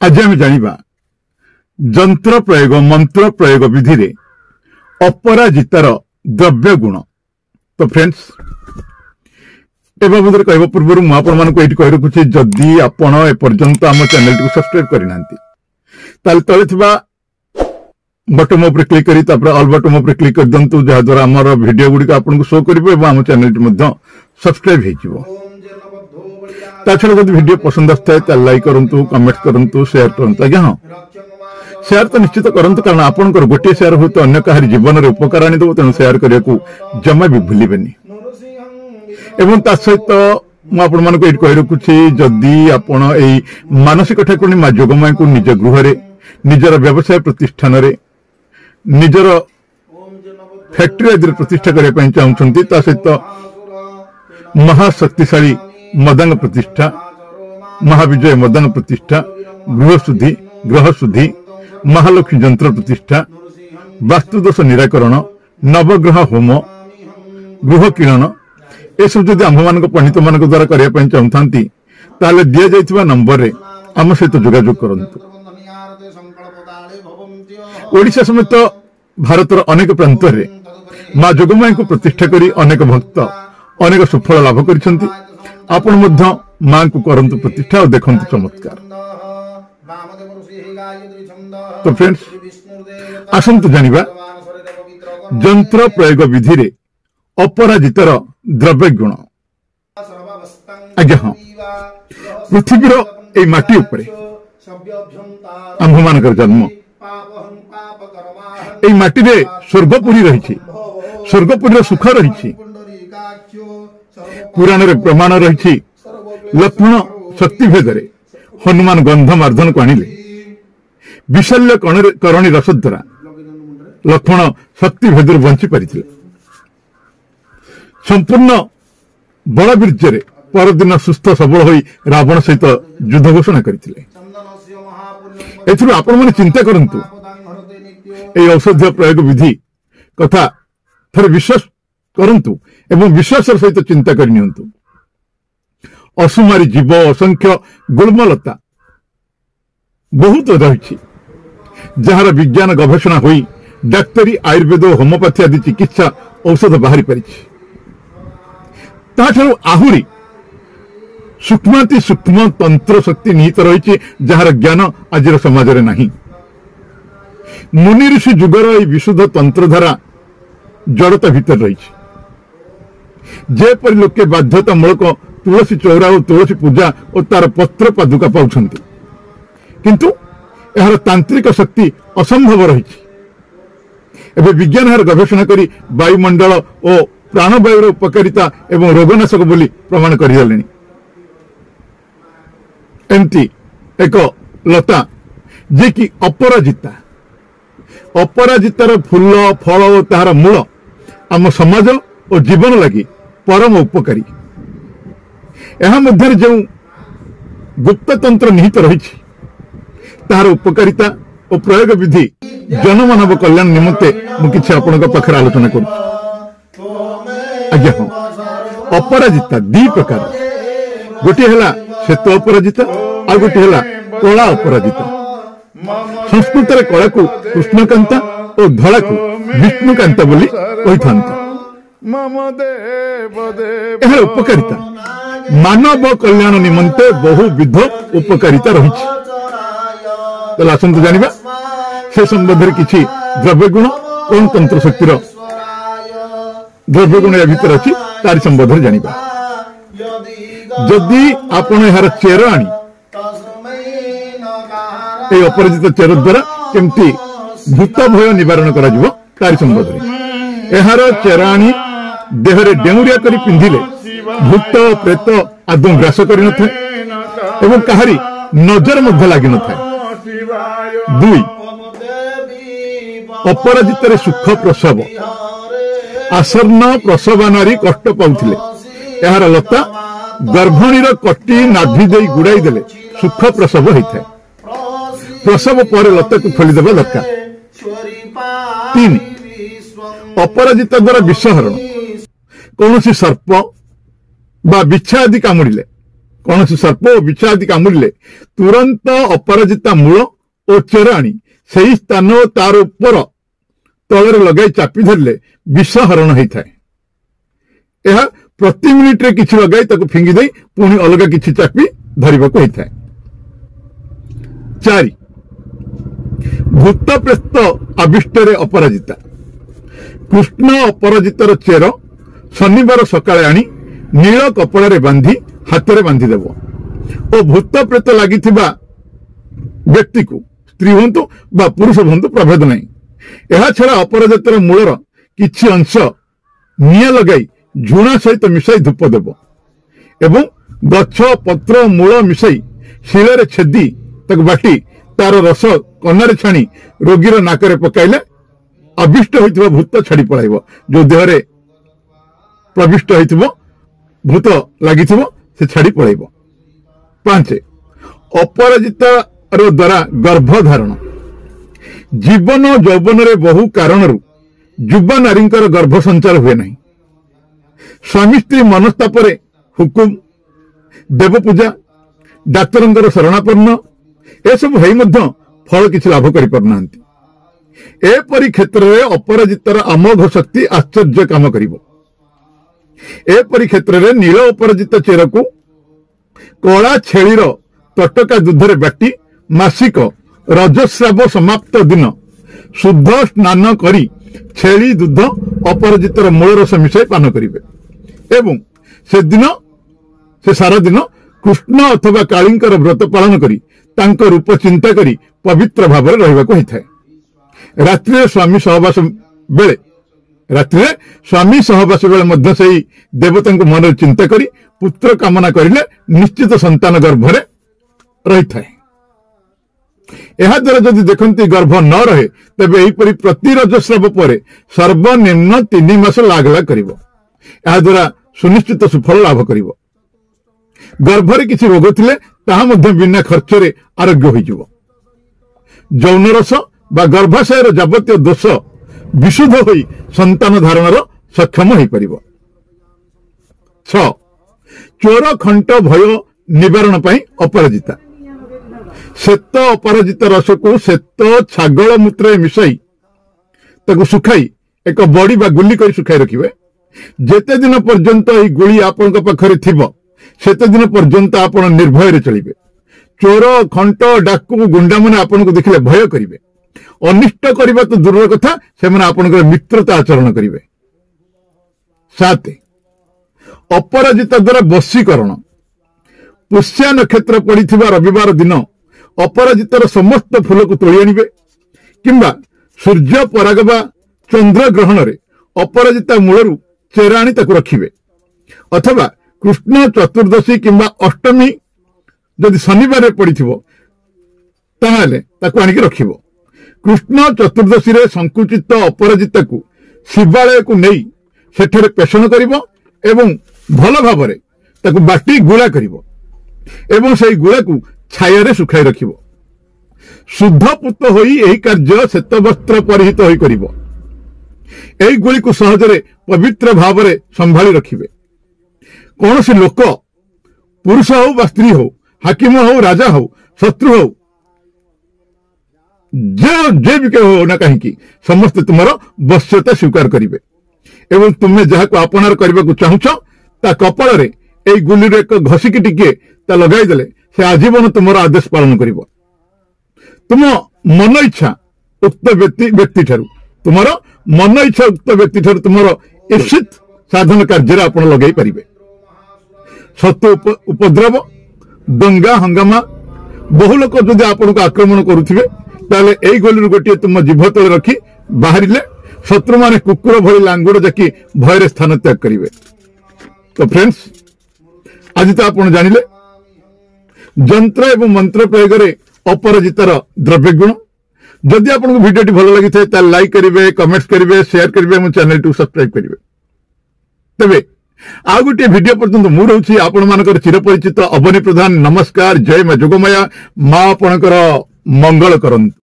आज आम जानिबा जंत्र प्रयोग मंत्र प्रयोग विधि रे अपराजितार द्रव्य गुण। तो फ्रेंड्स ए बाबद कहवा पूर्व मुझे आपको कही रखुच्छे जदि आपण एपर्यंत आम चैनल टी सब्सक्राइब करना तले बटन उपर क्लिक कर ऑल बटन उपर क्लिक कर दिंतु जहाद्वारा आम वीडियो गुड़िक आपको शो कर आम चैनल टी सब्सक्राइब हो छड़ा जब वीडियो पसंद आए तो लाइक करूँ कमेंट करूँ शेयर करूँ आज्ञा हाँ शेयर तो निश्चित करूँ कारण आपंकर गोटे शेयर हो तो अन्य कहार जीवन में उपकार आनीदेव तेणु शेयर करने को जमा भी भूलें एवं ता सहित मुझे कही रखुच्छी जदि आपण मानसिक ठाकुराणी माँ जोगमाया को निज गृह निजर व्यवसाय प्रतिष्ठान निजर फैक्ट्री आदि प्रतिष्ठा करने चाहते ता सहित महाशक्तिशाली मदांग प्रतिष्ठा महाविजय मदांग प्रतिष्ठा ग्रह शुद्धि महालक्ष्मी जंत्र प्रतिष्ठा वास्तुदोष निराकरण नवग्रह होम गृह किरण ये सब जब आम मान पंडित मान द्वारा करने चाहती ताले दि जाइथिबा नंबर रे आम सहित जोगाजोग करंतु। ओडिशा समेत भारतर अनेक प्रांत रे माँ जोगमाया को प्रतिष्ठा करी अनेक भक्त अनेक सुफल लाभ करिसेंती। आपण मध्य मां को करंतु प्रतिष्ठा और देखंतु चमत्कार। तो फ्रेंड्स आसंतु जानिबा जंत्र प्रयोग विधि रे अपराजितार द्रव्य गुण। आज्ञा हाँ पृथ्वीर ए माटी उपरे आंभ मानकर जन्म ए माटी रे स्वर्गपुरी रही स्वर्गपुरी सुख रही पुराण रे प्रमाण रही लक्ष्मण शक्ति भेदरे हनुमान गंध मार्दन को आनिले विशल्य करणी रस द्वारा लक्ष्मण शक्ति भेदर बंची पारिथिले संपूर्ण बलवीर्य परदिन सुस्थ सबल होई रावण सहित युद्ध घोषणा करथिले। एथुरु आपण माने चिंता करंतु ए औषधीय प्रयोग विधि कथा थरे विश्वास करंतु एवं विश्वास सहित चिंता करनियंतु। असुमारी जीव असंख्य गुल्मलता बहुत रही जार विज्ञान गवेषणा होई डाक्तरी आयुर्वेद होमियोपैथी आदि चिकित्सा औषध बाहरी पारि आहुरी सूक्ष्माति सूक्ष्म तंत्र शक्ति निहित रही जार ज्ञान आज समाज में नहीं। मुनि ऋषि जुगर ये विशुद्ध तंत्रधारा जड़ता भीतर रही जेपरि लोके बाध्यतामूलक तुलसी चौरा और तुलसी पूजा और तार पत्र पादुका पाउछंती किंतु यार तांत्रिक शक्ति असंभव रही। एवं विज्ञान यार गवेषणा करी वायुमंडल और प्राणवायुर उपकारिता एवं रोगनाशक बोली प्रमाण करदेले। एमती एक लता जे कि अपराजिता अपराजितार फूल फल और तार मूल आम समाज और जीवन लगी परम उपकारी। यह मध्य जो गुप्ततंत्र निहित रही तार उपकारिता और प्रयोग विधि जनमानव कल्याण निमंते मुझे आपण पाखे आलोचना करूँ। आज्ञा हाँ अपराजिता दी प्रकार गोटे है श्वेत अपराजिता आ गोटे है कला अपराजिता। संस्कृत कला को कृष्णकांता और धड़ा को विष्णुकांता बोली कही था। यह उपकारिता मानव कल्याण निमंते बहुविध उपकारिता रही। तो आसतु जानिबा से संबंध में किसी द्रव्य गुण कौन तंत्र शक्तिर द्रव्य गुण या भीतर अच्छी तारी संबंध में जानिबा। जदि आपण यार चेर आनी अपराजित चेर द्वारा केमती भूत भय निवारण करा जिवो तारी संबंध में यार चेर आनी देहरे डेउरिया करी पिंधिले भूत प्रेत आदौ ग्रास करि न थाए एवं काहारी नजर मध्य लागि न थाए। दुई अपराजित सुख प्रसव आसन्न प्रसव नारी कष्ट पाउथिले यार लता गर्भणीर कटी नाभि दे गुड़ाई देले सुख प्रसव होता है। प्रसव पर लता को खोलीदेवा दरकार। तीन अपराजित द्वारा विषहरण कौन सर्प बा बिछा आदि कामुड़िले कौन सर्प और बिछा आदि कामुड़े तुरंत अपराजिता मूल और चेर आनी से स्थान तार उपर तल लगे चापी धरले विष हरण होता है। यह प्रति मिनिट रे किछि लगाई ताको फिंगी दे पुणी अलग किछि चापी धरिबाको होता है। 4 भूत प्रेत आविष्टरे अपराजिता कृष्ण अपराजितर चेर शनिवार सकाळे आनी नील कपड़े बांधी हाथ में बांधी देव और भूत प्रेत लगी व्यक्ति को स्त्री हूँ बा पुरुष हूँ प्रभेद नहीं। यह छड़ा अपराजितर मूलर किछि अंश निया लगाई झुणा सहित मिसाई धूप देव एवं गछ पत्र मूल मिसाई शिଳରେ छेदी ताको बाटी तार रस कनारे छाणी रोगीर नाकरे पकाइले अभिष्ट होइतिबा भूत छाड़ी पळाइबो। जो देहरे प्रविष्ट होइतिबो भूत लागिथिबो से छाड़ी पळाइबो। 5 अपराजिता द्वारा गर्भधारण जीवन यौवन रे बहु कारणरू युवा नारींकर गर्भ संचार हुए नहीं। स्वामी स्त्री मनस्तापरे हुकुम देवपूजा डाक्तरंकर शरणापन्न एसबु है फल किसी लाभ कर एपरी क्षेत्र में अपराजितार अमोघ शक्ति आश्चर्य काम करिवो। एपरी क्षेत्र में नील अपराजित चेर को कला छेलीर तटका दूधरे बाटी मासिक रजस्राव समाप्त दिन शुद्ध स्नान करी छेली दूध अपराजितर मूल रस मिसाई पान करिवे एवं से दिन से सारा दिन कृष्ण अथवा कालींकर व्रत पालन करी तांको रूप चिंता करी पवित्र भाव में रहिबाको होइथाय। रात्रि स्वामी सहवास बेले मध्य से देवता मन चिंता करी पुत्र कामना करिले निश्चित संतान गर्भरे रही थाए। यह द्वारा जदि देखते गर्भ न रहे तेबे एहीपरि प्रति रजस्राव पर सर्वनिम्न 3 मास लागला करिवो। यह द्वारा सुनिश्चित सुफल लाभ करिवो। गर्भरे किसी रोग थिले ताहा मध्य बिना खर्च रे आरोग्य होइजिवो। यौन रस बा गर्भाशयर जावतीय दोष विशुद्ध होई संतान धारणर सक्षम होई परिबो। 6 चोर खंट भय निवारण पई अपराजिता श्वेत अपराजित रस को श्वेत छागल मूत्र मिसाई ताको सुखाई एक बड़ी बा गुली कर सुखाई रखिबे। जेते दिन पर्यंत एही गुली आपन पाखरे थिबो सेते दिन पर्यंत आपण निर्भय रे चलिबे। चोर खंट डाकू गुंडा माने आपन को देखिले भय करिवे। अनिष्ट करिबा तो दूर कथा से माने आपन मित्रता आचरण करिवे। 7 अपराजिता द्वारा वशीकरण पुष्या नक्षत्र पड़िथिबा रविवार दिन अपराजितार समस्त फूल को तोड़ी आनिबे किंबा सूर्य पराग बा चंद्र ग्रहण रे अपराजिता मूलरू चेरा आनी ताकू रखिबे अथवा कृष्ण चतुर्दशी किंबा अष्टमी जदि शनिवार पड़िथिबो ताहाले ताकू आनिक रखिबो। कृष्ण चतुर्दशी रे संकुचित अपराजिता को शिवालय को नहीं सेठरे पेषण करिबो एवं भल भावरे ताकू बाटी गुला करिबो एवं सेही गुला को छाया रे सुखाई रखिबो। शुद्ध पुत होई एही कार्य श्वेत वस्त्र परिहित होई करिबो। एही गुली को सहजरे पवित्र भावरे संभाली रखिबे। कौन सी लोक पुरुष हो बा स्त्री हो हाकिम हो राजा हो शत्रु हो जे भी हो ना कहीं समस्त तुमर वश्यता स्वीकार करिवे एवं तुम्हें जहाँ को अपनार करने को चाहूच ता कपाल रे ए गुली रे एक घसिकी टिके ता लगाई देले से आजीवन तुमर आदेश पालन करिवो। तुम मन इच्छा उक्त व्यक्ति ठारू तुमर मन इच्छा उक्त व्यक्ति ठारू तुमर इच्छित साधन कार्य आपण लगाई पारिबे। शत्रु उपद्रव दंगा हंगामा बहु लोक जदि आपण को आक्रमण करुथिबे ताले एई गोली गोटे तुम जीभ तले रखी बाहरिले शत्रु माने कुकुर भली लांगुड़ जाकी भयर स्थान त्याग करिवे। तो फ्रेंड्स आज तो आपण जानिले जंत्र एवं मंत्र प्रयोग रे अपराजितार द्रव्य गुण। जदि आपको वीडियो भल लगी था लाइक करेंगे कमेंट्स करेंगे शेयर करेंगे और चैनल टू सब्सक्राइब करेंगे। तबे आउ गोटे वीडियो पर्यंत मु रही आपण मानकर चिरपरिचित अवनी प्रधान। नमस्कार, जय मां जोगमाया, मां आपणकर मंगल करंतु।